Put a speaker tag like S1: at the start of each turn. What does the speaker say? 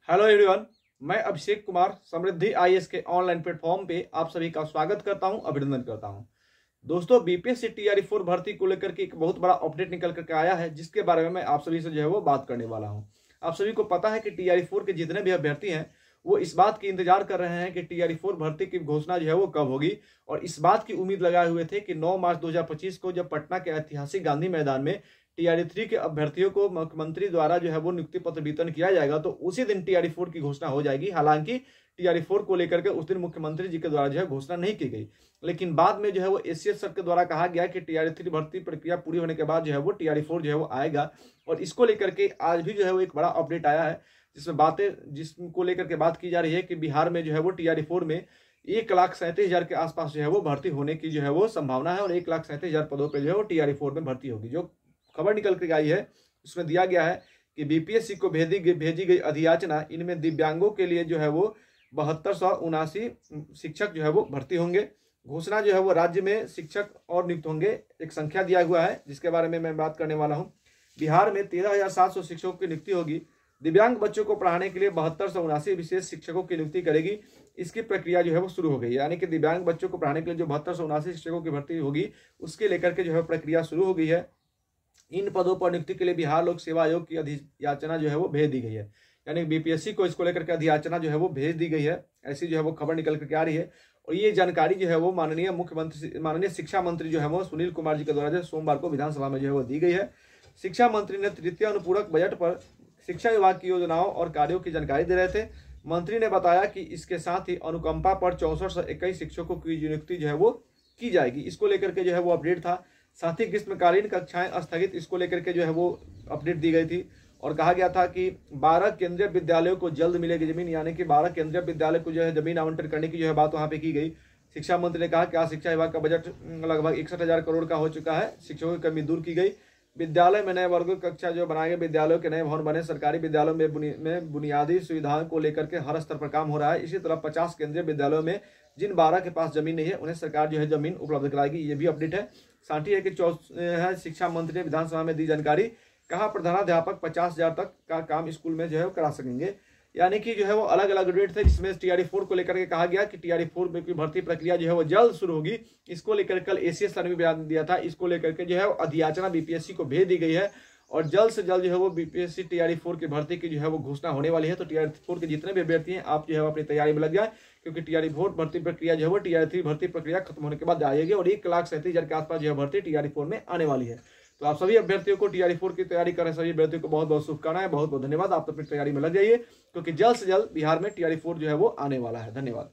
S1: Hello everyone, मैं अभिषेक कुमार समृद्धि IAS के online platform पे आप सभी का स्वागत करता हूं, अभिनंदन करता हूं। दोस्तों, बीपीएससी टीआरई 4 भर्ती को लेकर के एक बहुत बड़ा अपडेट निकल करके आया है, जिसके बारे में मैं आप सभी से जो है वो बात करने वाला हूं। आप सभी को पता है कि टीआरई 4 के जितने भी अभ्यर्थी हैं वो इस बात की इंतजार कर रहे हैं कि टीआरई 4 भर्ती की घोषणा जो है वो कब होगी, और इस बात की उम्मीद लगाए हुए थे कि 9 मार्च 2025 को जब पटना के ऐतिहासिक गांधी मैदान में टीआरई 3 के अभ्यर्थियों को मुख्यमंत्री द्वारा जो है वो नियुक्ति पत्र वितरण किया जाएगा, तो उसी दिन टीआरई 4 की घोषणा हो जाएगी। हालांकि टीआरई 4 को लेकर के उस दिन मुख्यमंत्री जी के द्वारा जो है घोषणा नहीं की गई, लेकिन बाद में जो है वो एसीएस सर के द्वारा कहा गया कि टीआरई 3 भर्ती प्रक्रिया पूरी होने के बाद जो है वो टीआरई 4 जो है वो आएगा। और इसको लेकर के आज भी जो है वो एक बड़ा अपडेट आया है, जिसको लेकर के बात की जा रही है कि बिहार में जो है वो टीआरई 4 में 1,37,000 के आसपास जो है वो भर्ती होने की जो है वो संभावना है, और 1,37,000 पदों पर जो है वो टीआरई 4 में भर्ती होगी। जो खबर निकल के आई है उसमें दिया गया है कि बीपीएससी को भेजी गई अधियाचना, इनमें दिव्यांगों के लिए जो है वो 7279 शिक्षक जो है वो भर्ती होंगे। घोषणा जो है वो राज्य में शिक्षक और नियुक्त होंगे, एक संख्या दिया हुआ है जिसके बारे में मैं बात करने वाला हूं। बिहार में 13,700 शिक्षकों की नियुक्ति होगी। दिव्यांग बच्चों को पढ़ाने के लिए 7279 विशेष शिक्षकों की नियुक्ति करेगी। इसकी प्रक्रिया जो है वो शुरू हो गई है, यानी कि दिव्यांग बच्चों को पढ़ाने के लिए जो 7279 शिक्षकों की भर्ती होगी उसके लेकर के जो है प्रक्रिया शुरू हो गई है। इन पदों पर नियुक्ति के लिए बिहार लोक सेवा आयोग की अधियाचना जो है वो भेज दी गई है, यानी बीपीएससी को इसको लेकर के अधियाचना जो है वो भेज दी गई है। ऐसी जो है वो खबर निकल करके आ रही है, और ये जानकारी जो है वो माननीय शिक्षा मंत्री जो है वो सुनील कुमार जी के द्वारा जो सोमवार को विधानसभा में जो है वो दी गई है। शिक्षा मंत्री ने तृतीय अनुपूरक बजट पर शिक्षा विभाग की योजनाओं और कार्यों की जानकारी दे रहे थे। मंत्री ने बताया कि इसके साथ ही अनुकंपा पर 6421 शिक्षकों की नियुक्ति जो है वो की जाएगी। इसको लेकर के जो है वो अपडेट था। साथ ही ग्रीष्मकालीन कक्षाएं स्थगित, इसको लेकर के जो है वो अपडेट दी गई थी, और कहा गया था कि 12 केंद्रीय विद्यालयों को जल्द मिलेगी जमीन, यानी कि 12 केंद्रीय विद्यालय को जो है जमीन आवंटन करने की जो है बात वहां पे की गई। शिक्षा मंत्री ने कहा कि आज शिक्षा विभाग का बजट लगभग 61,000 करोड़ का हो चुका है। शिक्षकों की कमी दूर की गई। विद्यालय में नए वर्गों की कक्षा जो बनाए गए, विद्यालयों के नए भवन बने। सरकारी विद्यालयों में बुनियादी सुविधाओं को लेकर के हर स्तर पर काम हो रहा है। इसी तरह 50 केंद्रीय विद्यालयों में जिन 12 के पास जमीन नहीं है उन्हें सरकार जो है जमीन उपलब्ध कराएगी, ये भी अपडेट है। साथ ही है कि शिक्षा मंत्री ने विधानसभा में दी जानकारी, कहा प्रधानाध्यापक 50,000 तक का काम स्कूल में जो है करा सकेंगे। यानी कि जो है वो अलग अलग अपडेट थे, जिसमें टीआरई 4 को लेकर के कहा गया कि टीआरई 4 में की भर्ती प्रक्रिया जो है वो जल्द शुरू होगी। इसको लेकर कल एसीएस सर ने भी बयान दिया था। इसको लेकर के जो है अधियाचना बीपीएससी को भेज दी गई है, और जल्द से जल्द जो है वो बीपीएससी टीआरई 4 की भर्ती की जो है वो घोषणा होने वाली है। तो टीआरई 4 के जितने भी अभ्यर्थी हैं आप जो है अपनी तैयारी में लग जाए, क्योंकि टीआरई 4 भर्ती प्रक्रिया जो है वो टीआरई 3 भर्ती प्रक्रिया खत्म होने के बाद आएगी, और 1,37,000 के आसपास जो है भर्ती टीआरई 4 में आने वाली है। तो आप सभी अभ्यर्थियों को टीआरई 4 की तैयारी कर रहे सभी अभ्यर्थियों को बहुत बहुत शुभकामनाएं, बहुत बहुत धन्यवाद। आप अपनी तैयारी में लग जाइए, क्योंकि जल्द से जल्द बिहार में टीआरई 4 जो है वो आने वाला है। धन्यवाद।